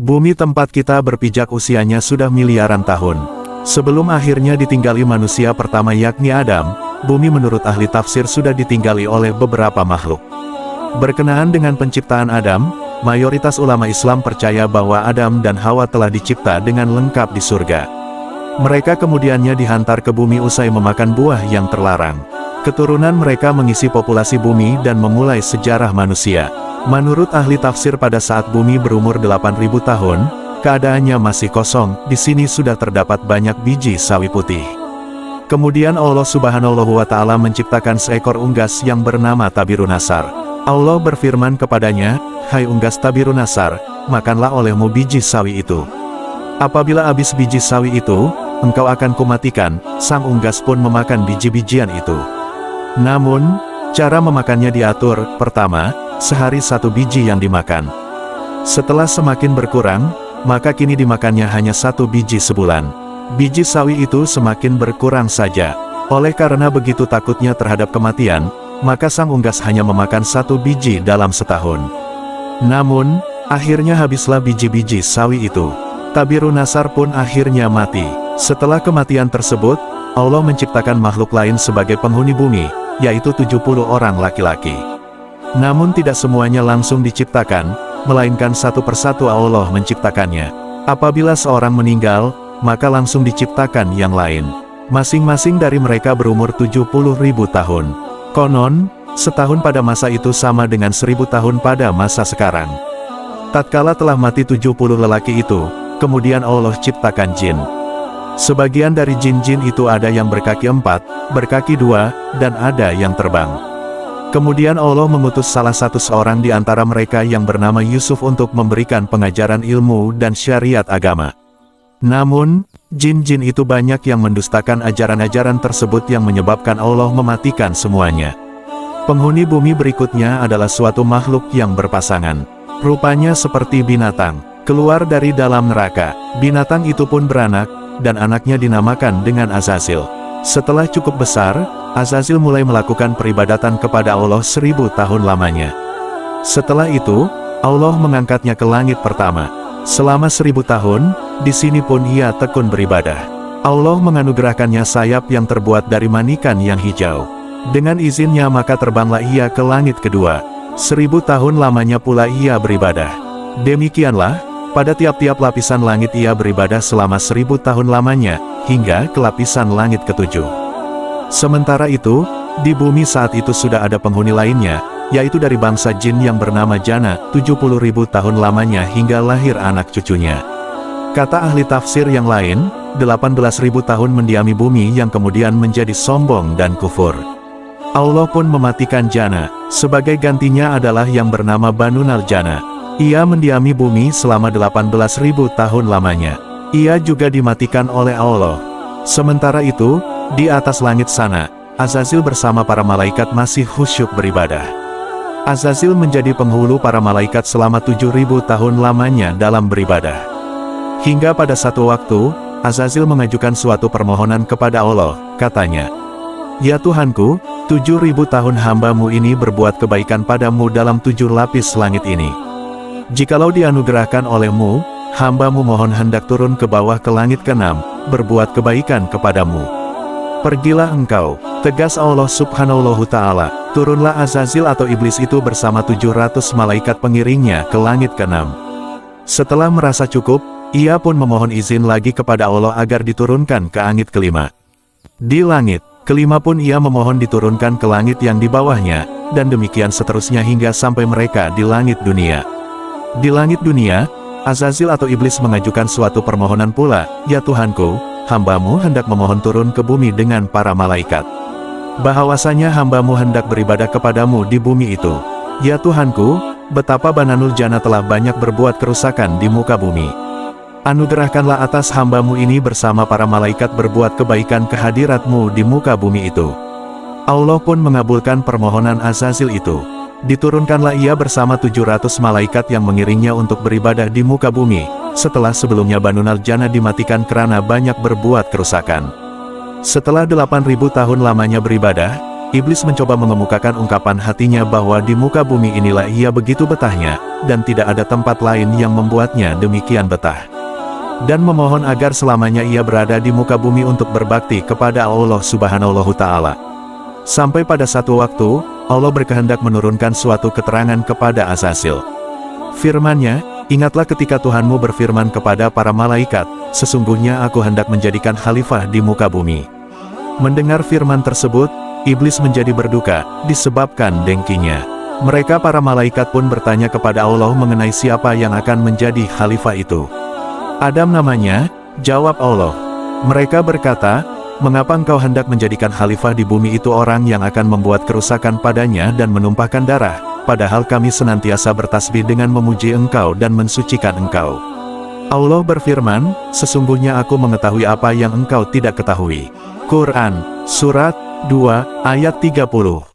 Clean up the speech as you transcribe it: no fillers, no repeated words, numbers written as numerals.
Bumi tempat kita berpijak usianya sudah miliaran tahun. Sebelum akhirnya ditinggali manusia pertama yakni Adam, bumi menurut ahli tafsir sudah ditinggali oleh beberapa makhluk. Berkenaan dengan penciptaan Adam, mayoritas ulama Islam percaya bahwa Adam dan Hawa telah dicipta dengan lengkap di surga. Mereka kemudiannya dihantar ke bumi usai memakan buah yang terlarang. Keturunan mereka mengisi populasi bumi dan memulai sejarah manusia. Menurut ahli tafsir pada saat bumi berumur 8.000 tahun, keadaannya masih kosong, di sini sudah terdapat banyak biji sawi putih. Kemudian Allah Subhanahu wa Ta'ala menciptakan seekor unggas yang bernama Tabirunasar. Allah berfirman kepadanya, "Hai unggas Tabirunasar, makanlah olehmu biji sawi itu. Apabila habis biji sawi itu, engkau akan kumatikan." Sang unggas pun memakan biji-bijian itu. Namun, cara memakannya diatur. Pertama, sehari satu biji yang dimakan. Setelah semakin berkurang, maka kini dimakannya hanya satu biji sebulan. Biji sawi itu semakin berkurang saja. Oleh karena begitu takutnya terhadap kematian, maka sang unggas hanya memakan satu biji dalam setahun. Namun, akhirnya habislah biji-biji sawi itu. Tabirunasar pun akhirnya mati. Setelah kematian tersebut, Allah menciptakan makhluk lain sebagai penghuni bumi, yaitu 70 orang laki-laki. Namun tidak semuanya langsung diciptakan, melainkan satu persatu Allah menciptakannya. Apabila seorang meninggal, maka langsung diciptakan yang lain. Masing-masing dari mereka berumur 70.000 tahun. Konon, setahun pada masa itu sama dengan 1000 tahun pada masa sekarang. Tatkala telah mati 70 lelaki itu, kemudian Allah ciptakan jin. Sebagian dari jin-jin itu ada yang berkaki 4, berkaki 2, dan ada yang terbang. Kemudian Allah mengutus salah satu seorang di antara mereka yang bernama Yusuf untuk memberikan pengajaran ilmu dan syariat agama. Namun, jin-jin itu banyak yang mendustakan ajaran-ajaran tersebut yang menyebabkan Allah mematikan semuanya. Penghuni bumi berikutnya adalah suatu makhluk yang berpasangan. Rupanya seperti binatang, keluar dari dalam neraka. Binatang itu pun beranak, dan anaknya dinamakan dengan Azazil. Setelah cukup besar, Azazil mulai melakukan peribadatan kepada Allah 1000 tahun lamanya. Setelah itu, Allah mengangkatnya ke langit pertama. Selama 1000 tahun, di sini pun ia tekun beribadah. Allah menganugerahkannya sayap yang terbuat dari manikan yang hijau. Dengan izinnya maka terbanglah ia ke langit kedua. 1000 tahun lamanya pula ia beribadah. Demikianlah, pada tiap-tiap lapisan langit ia beribadah selama 1000 tahun lamanya, hingga ke lapisan langit ketujuh. Sementara itu, di bumi saat itu sudah ada penghuni lainnya, yaitu dari bangsa jin yang bernama Jana, 70.000 tahun lamanya hingga lahir anak cucunya. Kata ahli tafsir yang lain, 18.000 tahun mendiami bumi yang kemudian menjadi sombong dan kufur. Allah pun mematikan Jana, sebagai gantinya adalah yang bernama Banunal Jana. Ia mendiami bumi selama 18.000 tahun lamanya. Ia juga dimatikan oleh Allah. Sementara itu, di atas langit sana, Azazil bersama para malaikat masih khusyuk beribadah. Azazil menjadi penghulu para malaikat selama 7.000 tahun lamanya dalam beribadah. Hingga pada satu waktu, Azazil mengajukan suatu permohonan kepada Allah, katanya, "Ya Tuhanku, 7.000 tahun hamba-Mu ini berbuat kebaikan padamu dalam 7 lapis langit ini. Jikalau dianugerahkan oleh-Mu, hamba-Mu mohon hendak turun ke bawah ke langit ke-6, berbuat kebaikan kepadamu. Pergilah engkau." Tegas Allah Subhanahu wa Ta'ala, turunlah Azazil atau iblis itu bersama 700 malaikat pengiringnya ke langit ke-6. Setelah merasa cukup, ia pun memohon izin lagi kepada Allah agar diturunkan ke langit ke-5. Di langit ke-5 pun ia memohon diturunkan ke langit yang di bawahnya, dan demikian seterusnya hingga sampai mereka di langit dunia. Di langit dunia, Azazil atau iblis mengajukan suatu permohonan pula, "Ya Tuhanku, hamba-Mu hendak memohon turun ke bumi dengan para malaikat. Bahwasanya hamba-Mu hendak beribadah kepadamu di bumi itu. Ya Tuhanku, betapa Bananul Jana telah banyak berbuat kerusakan di muka bumi. Anugerahkanlah atas hamba-Mu ini bersama para malaikat berbuat kebaikan kehadirat-Mu di muka bumi itu." Allah pun mengabulkan permohonan Azazil itu. Diturunkanlah ia bersama 700 malaikat yang mengiringnya untuk beribadah di muka bumi, setelah sebelumnya Banunal Jana dimatikan karena banyak berbuat kerusakan. Setelah 8.000 tahun lamanya beribadah, Iblis mencoba mengemukakan ungkapan hatinya bahwa di muka bumi inilah ia begitu betahnya, dan tidak ada tempat lain yang membuatnya demikian betah. Dan memohon agar selamanya ia berada di muka bumi untuk berbakti kepada Allah Subhanahu wa Ta'ala. Sampai pada satu waktu, Allah berkehendak menurunkan suatu keterangan kepada Azazil. Firman-Nya, "Ingatlah ketika Tuhanmu berfirman kepada para malaikat, sesungguhnya aku hendak menjadikan khalifah di muka bumi." Mendengar firman tersebut, Iblis menjadi berduka, disebabkan dengkinya. Mereka para malaikat pun bertanya kepada Allah mengenai siapa yang akan menjadi khalifah itu. "Adam namanya," jawab Allah. Mereka berkata, "Mengapa engkau hendak menjadikan khalifah di bumi itu orang yang akan membuat kerusakan padanya dan menumpahkan darah, padahal kami senantiasa bertasbih dengan memuji engkau dan mensucikan engkau." Allah berfirman, "Sesungguhnya aku mengetahui apa yang engkau tidak ketahui." Quran, Surat 2, ayat 30.